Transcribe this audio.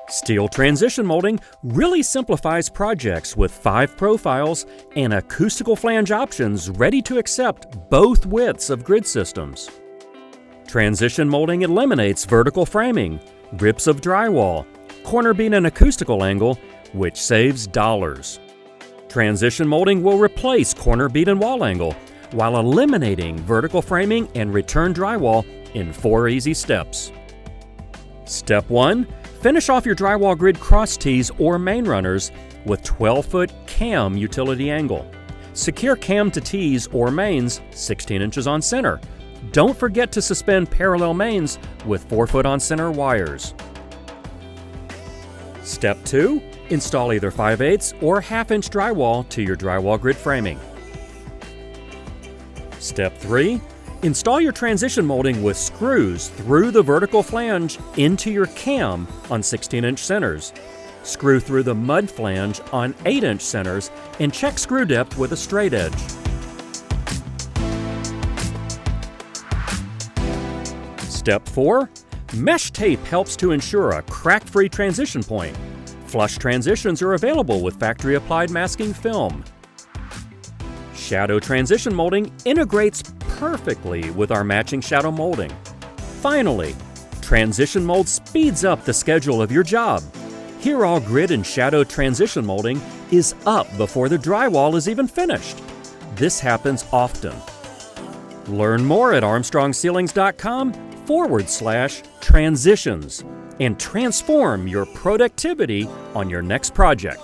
Steel transition molding really simplifies projects with 5 profiles and acoustical flange options ready to accept both widths of grid systems. Transition molding eliminates vertical framing, rips of drywall, corner beam and acoustical angle, which saves dollars. Transition molding will replace corner bead and wall angle while eliminating vertical framing and return drywall in 4 easy steps. Step 1. Finish off your drywall grid cross tees or main runners with 12-foot cam utility angle. Secure cam to tees or mains 16 inches on center. Don't forget to suspend parallel mains with 4-foot on center wires. Step 2. Install either 5/8 or 1/2 inch drywall to your drywall grid framing. Step 3. Install your transition molding with screws through the vertical flange into your cam on 16-inch centers. Screw through the mud flange on 8-inch centers and check screw depth with a straight edge. Step 4. Mesh tape helps to ensure a crack-free transition point. Flush transitions are available with factory-applied masking film. Shadow transition molding integrates perfectly with our matching shadow molding. Finally, transition mold speeds up the schedule of your job. Here, all grid and shadow transition molding is up before the drywall is even finished. This happens often. Learn more at armstrongceilings.com/transitions and transform your productivity on your next project.